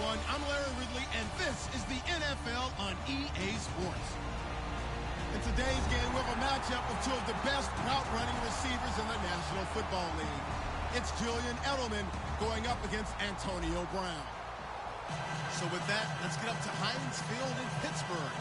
everyone. I'm Larry Ridley, and this is the NFL on EA Sports. In today's game, we have a matchup of two of the best route-running receivers in the National Football League. It's Julian Edelman going up against Antonio Brown. So with that, let's get up to Heinz Field in Pittsburgh.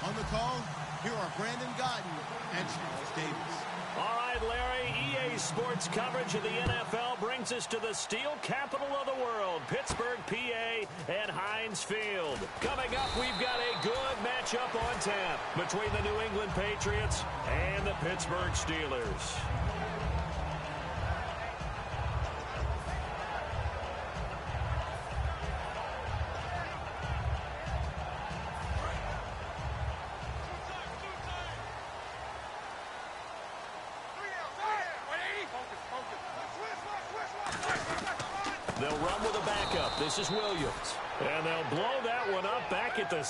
On the call, here are Brandon Gaudin and Charles Davis. All right, Larry, EA Sports coverage of the NFL brings us to the steel capital of the world, Pittsburgh, PA, and Heinz Field. Coming up, we've got a good matchup on tap between the New England Patriots and the Pittsburgh Steelers. They'll run with a backup. This is Williams. And they'll blow that one up back at the...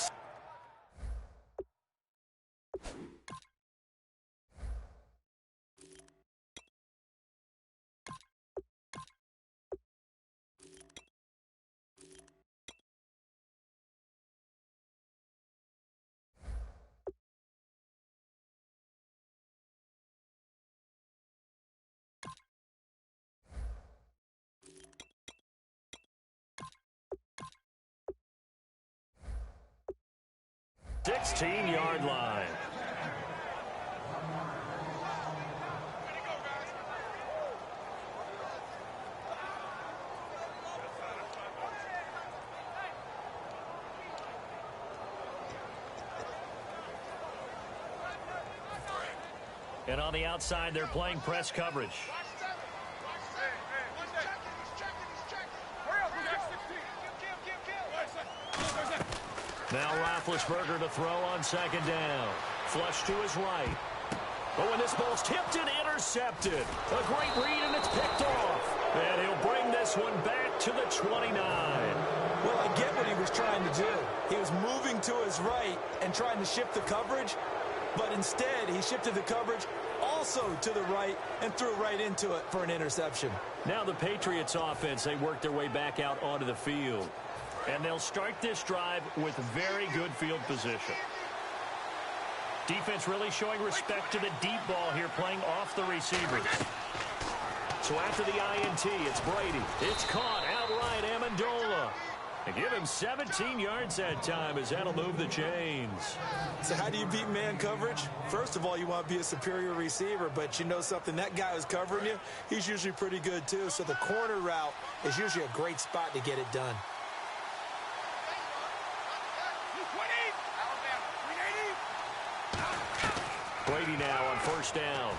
...16-yard line. And on the outside, they're playing press coverage. Now Roethlisberger to throw on second down. Flush to his right. But when this ball's tipped and intercepted. A great read, and it's picked off. And he'll bring this one back to the 29. Well, I get what he was trying to do. He was moving to his right and trying to shift the coverage. But instead, he shifted the coverage also to the right and threw right into it for an interception. Now the Patriots offense, they work their way back out onto the field. And they'll start this drive with very good field position. Defense really showing respect to the deep ball here, playing off the receivers. So after the INT, it's Brady. It's caught outright, Amendola. And give him 17 yards that time, as that'll move the chains. So how do you beat man coverage? First of all, you want to be a superior receiver, but you know something, that guy who's covering you, he's usually pretty good too. So the corner route is usually a great spot to get it done. Brady now on first down.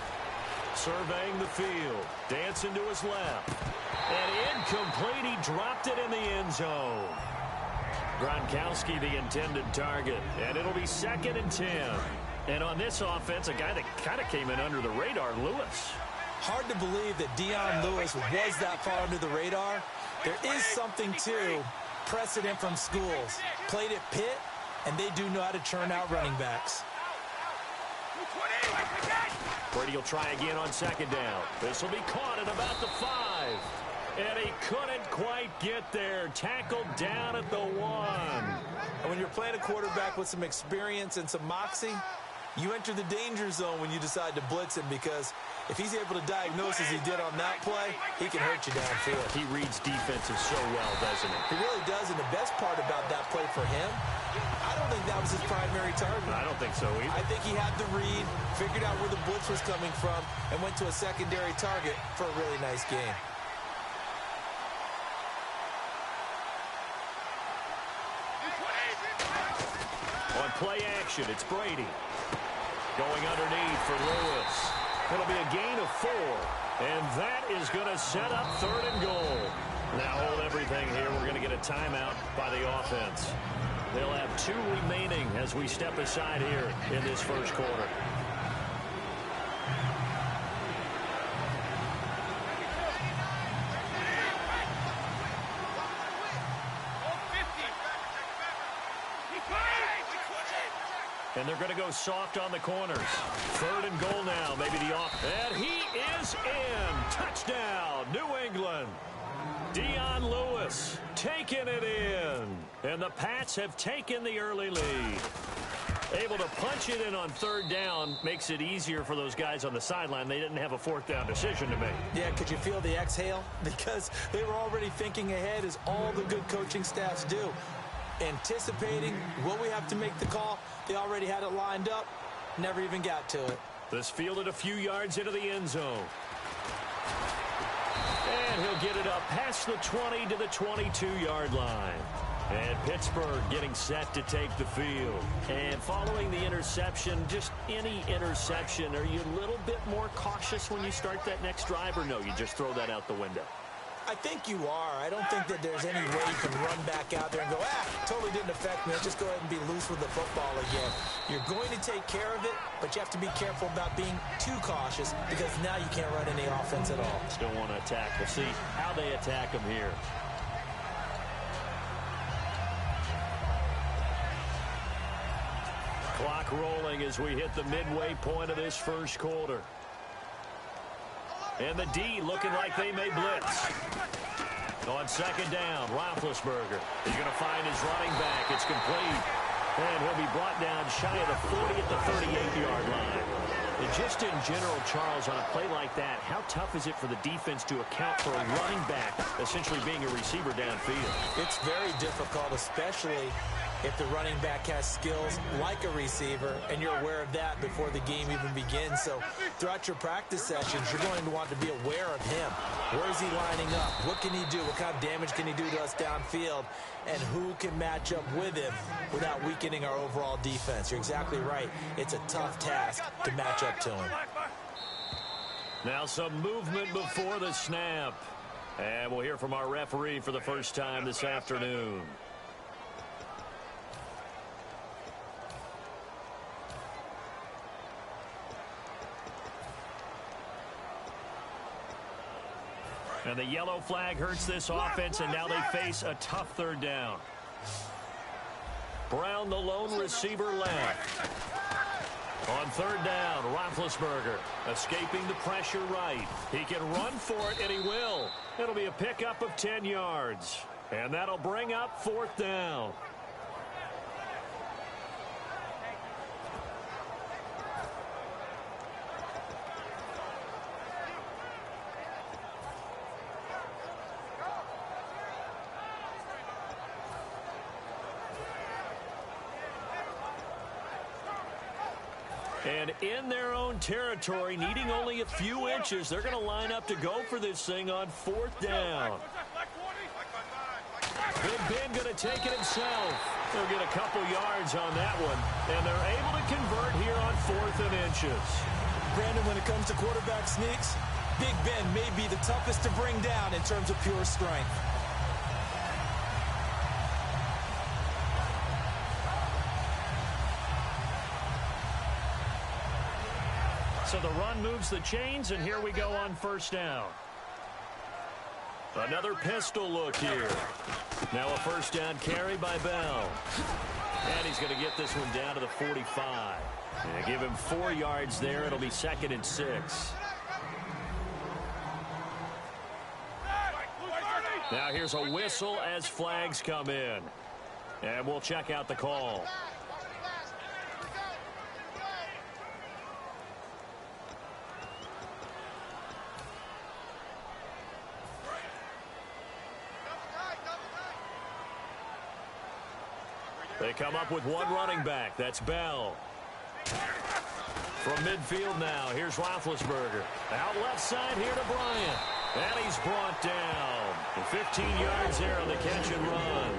Surveying the field. Dancing to his left. And incomplete. He dropped it in the end zone. Gronkowski the intended target. And it'll be 2nd and 10. And on this offense, a guy that kind of came in under the radar, Lewis. Hard to believe that Dion Lewis was that far under the radar. There is something to precedent from schools. Played at Pitt, and they do know how to churn out running backs. Brady will try again on second down. This will be caught at about the 5. And he couldn't quite get there. Tackled down at the 1. And when you're playing a quarterback with some experience and some moxie, you enter the danger zone when you decide to blitz him, because if he's able to diagnose as he did on that play, he can hurt you downfield. He reads defenses so well, doesn't he? He really does, and the best part about that play for him, I don't think that was his primary target. I don't think so either. I think he had the read, figured out where the blitz was coming from, and went to a secondary target for a really nice game. On play action, it's Brady. Going underneath for Lewis. It'll be a gain of 4. And that is going to set up 3rd and goal. Now hold everything here. We're going to get a timeout by the offense. They'll have 2 remaining as we step aside here in this first quarter. And they're going to go soft on the corners. 3rd and goal now. Maybe the off. And he is in. Touchdown, New England. Dion Lewis taking it in. And the Pats have taken the early lead. Able to punch it in on third down makes it easier for those guys on the sideline. They didn't have a fourth down decision to make. Yeah, could you feel the exhale? Because they were already thinking ahead, as all the good coaching staffs do. Anticipating, will we have to make the call? They already had it lined up. Never even got to it. This fielded a few yards into the end zone. And he'll get it up past the 20 to the 22-yard line. And Pittsburgh getting set to take the field. And following the interception, just any interception, are you a little bit more cautious when you start that next drive, or no, you just throw that out the window? I think you are. I don't think that there's any way you can run back out there and go, totally didn't affect me. Let's just go ahead and be loose with the football again. You're going to take care of it, but you have to be careful about being too cautious, because now you can't run any offense at all. Still want to attack. We'll see how they attack them here. Clock rolling as we hit the midway point of this first quarter. And the D looking like they may blitz. On second down, Roethlisberger. He's going to find his running back. It's complete. And he'll be brought down shy of the 40 at the 38-yard line. And just in general, Charles, on a play like that, how tough is it for the defense to account for a running back essentially being a receiver downfield? It's very difficult, especially if the running back has skills like a receiver, and you're aware of that before the game even begins. So throughout your practice sessions, you're going to want to be aware of him. Where is he lining up? What can he do? What kind of damage can he do to us downfield? And who can match up with him without weakening our overall defense? You're exactly right. It's a tough task to match up to him. Now some movement before the snap. And we'll hear from our referee for the first time this afternoon. And the yellow flag hurts this offense, and now they face a tough third down. Brown, the lone receiver, left. On third down, Roethlisberger escaping the pressure right. He can run for it, and he will. It'll be a pickup of 10 yards. And that'll bring up fourth down. And in their own territory, needing only a few inches, they're going to line up to go for this thing on fourth down. Big Ben going to take it himself. They'll get a couple yards on that one, and they're able to convert here on 4th and inches. Brandon, when it comes to quarterback sneaks, Big Ben may be the toughest to bring down in terms of pure strength. So the run moves the chains, and here we go on first down. Another pistol look here. Now a first down carry by Bell. And he's going to get this one down to the 45. And give him 4 yards there. It'll be 2nd and 6. Now here's a whistle as flags come in. And we'll check out the call. They come up with one running back. That's Bell. From midfield now, here's Roethlisberger. Out left side here to Bryant. And he's brought down. 15 yards there on the catch and run.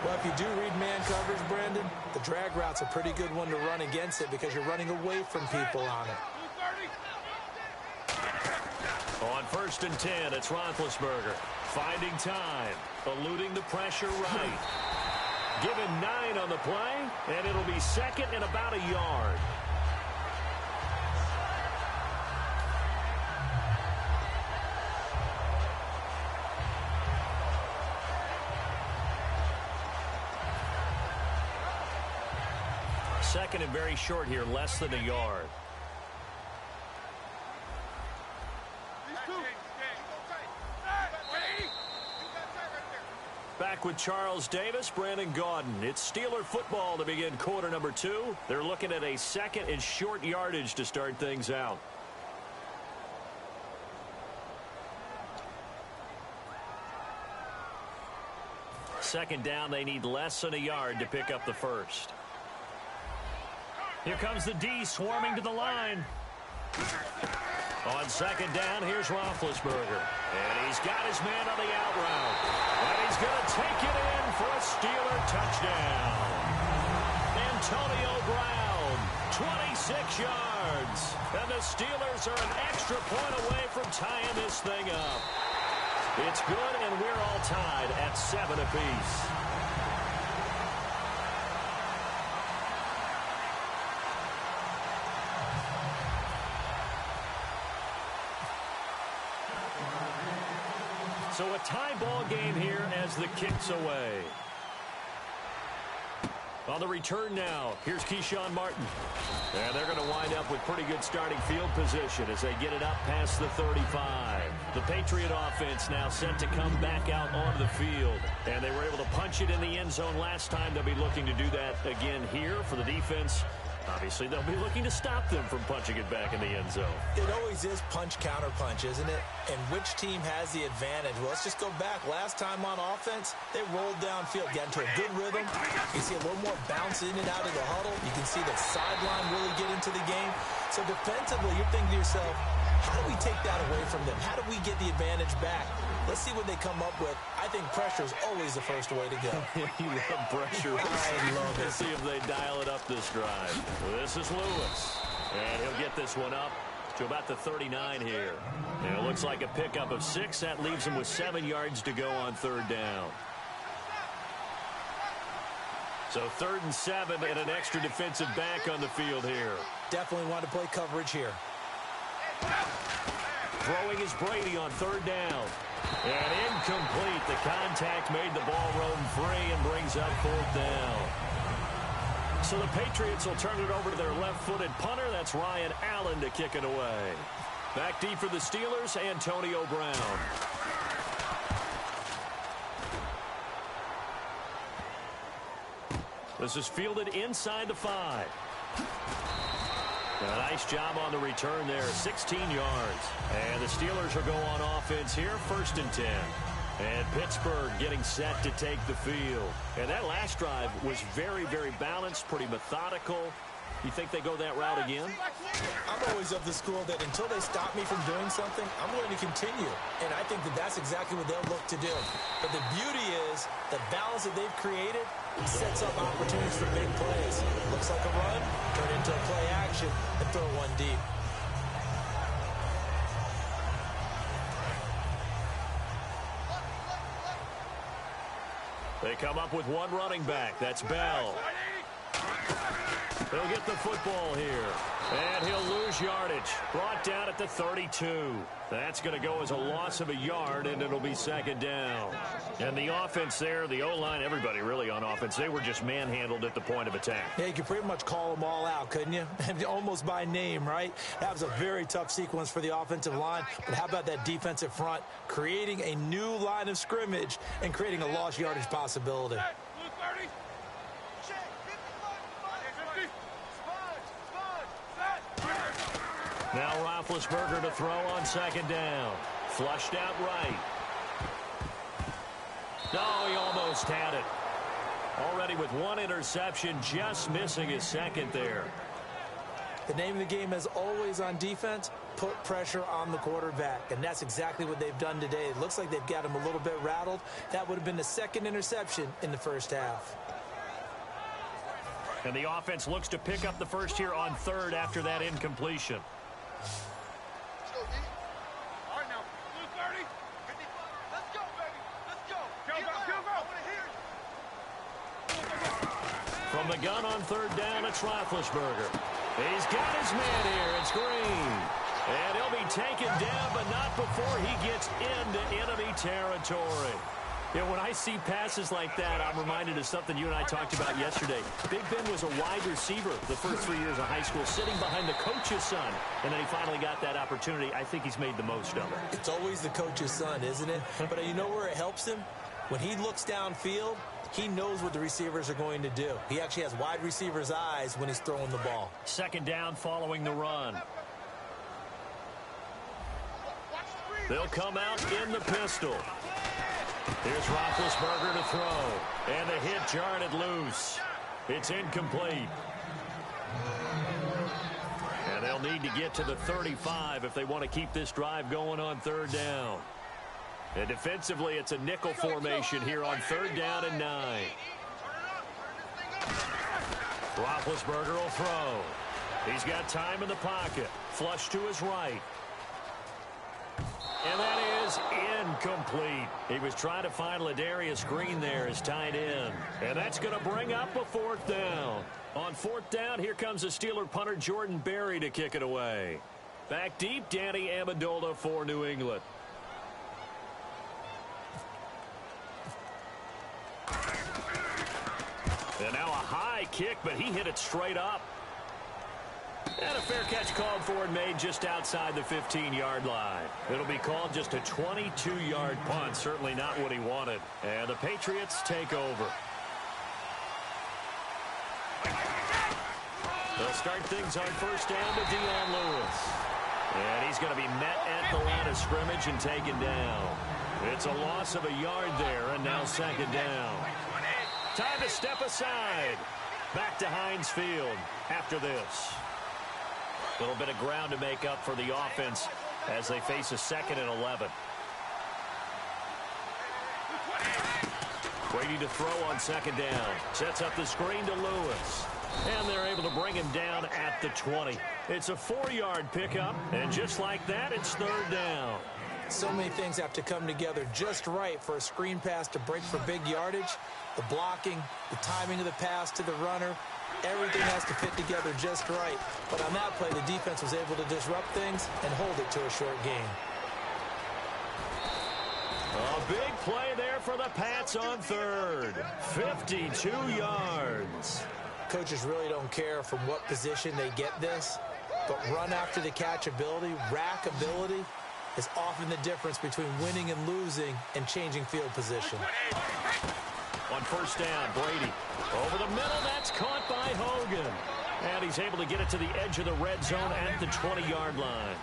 Well, if you do read man coverage, Brandon, the drag route's a pretty good one to run against it because you're running away from people on it. On 1st and 10, it's Roethlisberger. Finding time. Eluding the pressure right. Give him 9 on the play, and it'll be 2nd and about a yard. Second and very short here, less than a yard. back with Charles Davis, Brandon Gaudin. It's Steeler football to begin quarter number 2. They're looking at a second and short yardage to start things out. Second down, they need less than a yard to pick up the first. Here comes the D swarming to the line. On second down, here's Roethlisberger. And he's got his man on the out route. And he's going to take it in for a Steeler touchdown. Antonio Brown, 26 yards. And the Steelers are an extra point away from tying this thing up. It's good, and we're all tied at 7 apiece. So a tie ball game here as the kick's away. On the return now, here's Keyshawn Martin. And they're going to wind up with pretty good starting field position as they get it up past the 35. The Patriot offense now set to come back out onto the field. And they were able to punch it in the end zone last time. They'll be looking to do that again here for the defense. Obviously, they'll be looking to stop them from punching it back in the end zone. It always is punch-counter-punch, isn't it? And which team has the advantage? Well, let's just go back. Last time on offense, they rolled downfield, got into a good rhythm. You can see a little more bounce in and out of the huddle. You can see the sideline really get into the game. So defensively, you're thinking to yourself, how do we take that away from them? How do we get the advantage back? Let's see what they come up with. I think pressure is always the first way to go. You love pressure. I love it. Let's see if they dial it up this drive. This is Lewis. And he'll get this one up to about the 39 here. And it looks like a pickup of 6. That leaves him with 7 yards to go on third down. So 3rd and 7 and an extra defensive back on the field here. Definitely want to play coverage here. Throwing is Brady on third down. And incomplete. The contact made the ball roam free and brings up 4th down. So the Patriots will turn it over to their left-footed punter. That's Ryan Allen to kick it away. Back deep for the Steelers, Antonio Brown. This is fielded inside the 5. A nice job on the return there, 16 yards. And the Steelers will go on offense here, 1st and 10. And Pittsburgh getting set to take the field. And that last drive was very, very balanced, pretty methodical. You think they go that route again? I'm always of the school that until they stop me from doing something, I'm going to continue. And I think that that's exactly what they'll look to do. But the beauty is the balance that they've created sets up opportunities for big plays. Looks like a run, turn into a play action, and throw one deep. They come up with one running back. That's Bell. He'll get the football here. And he'll lose yardage. Brought down at the 32. That's going to go as a loss of a yard, and it'll be 2nd down. And the offense there, the O-line, everybody really on offense, they were just manhandled at the point of attack. Yeah, you could pretty much call them all out, couldn't you? Almost by name, right? That was a very tough sequence for the offensive line. But how about that defensive front creating a new line of scrimmage and creating a lost yardage possibility? Now Roethlisberger to throw on 2nd down. Flushed out right. No, he almost had it. Already with 1 interception, just missing his 2nd there. The name of the game is always on defense, put pressure on the quarterback. And that's exactly what they've done today. It looks like they've got him a little bit rattled. That would have been the 2nd interception in the first half. And the offense looks to pick up the first here on 3rd after that incompletion. From the gun on 3rd down, it's Roethlisberger. He's got his man here. It's Green. And he'll be taken down, but not before he gets into enemy territory. You know, when I see passes like that, I'm reminded of something you and I talked about yesterday. Big Ben was a wide receiver the first 3 years of high school, sitting behind the coach's son. And then he finally got that opportunity. I think he's made the most of it. It's always the coach's son, isn't it? But you know where it helps him? When he looks downfield, he knows what the receivers are going to do. He actually has wide receivers' eyes when he's throwing the ball. Second down following the run. They'll come out in the pistol. Here's Roethlisberger to throw. And the hit jarred it loose. It's incomplete. And they'll need to get to the 35 if they want to keep this drive going on third down. And defensively, it's a nickel formation here on third down and 9. Roethlisberger will throw. He's got time in the pocket. Flush to his right. And that is incomplete. He was trying to find Ladarius Green there as tight end. And that's going to bring up a fourth down. On fourth down, here comes the Steeler punter Jordan Berry to kick it away. Back deep, Danny Amendola for New England. And now a high kick, but he hit it straight up. And a fair catch called for and made just outside the 15-yard line. It'll be called just a 22-yard punt. Certainly not what he wanted. And the Patriots take over. They'll start things on first down with Dion Lewis. And he's going to be met at the line of scrimmage and taken down. It's a loss of a yard there, and now second down. Time to step aside. Back to Heinz Field after this. A little bit of ground to make up for the offense as they face a 2nd and 11. Waiting to throw on second down. Sets up the screen to Lewis. And they're able to bring him down at the 20. It's a 4-yard pickup, and just like that, it's third down. So many things have to come together just right for a screen pass to break for big yardage. The blocking, the timing of the pass to the runner, everything has to fit together just right. But on that play, the defense was able to disrupt things and hold it to a short gain. A big play there for the Pats on third. 52 yards. Coaches really don't care from what position they get this, but run after the catch ability, rack ability, is often the difference between winning and losing and changing field position. On first down, Brady. Over the middle, that's caught by Hogan. And he's able to get it to the edge of the red zone at the 20-yard line.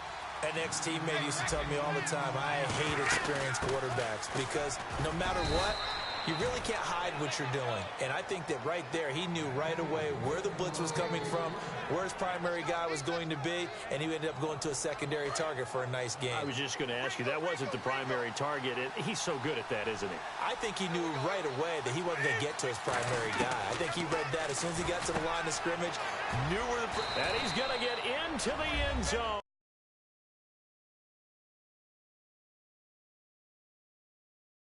An ex-teammate used to tell me all the time, I hate experienced quarterbacks because no matter what, you really can't hide what you're doing. And I think that right there, he knew right away where the blitz was coming from, where his primary guy was going to be, and he ended up going to a secondary target for a nice game. I was just going to ask you, that wasn't the primary target. He's so good at that, isn't he? I think he knew right away that he wasn't going to get to his primary guy. I think he read that as soon as he got to the line of scrimmage, knew where the... And he's going to get into the end zone.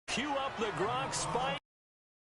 Cue up the Gronk spike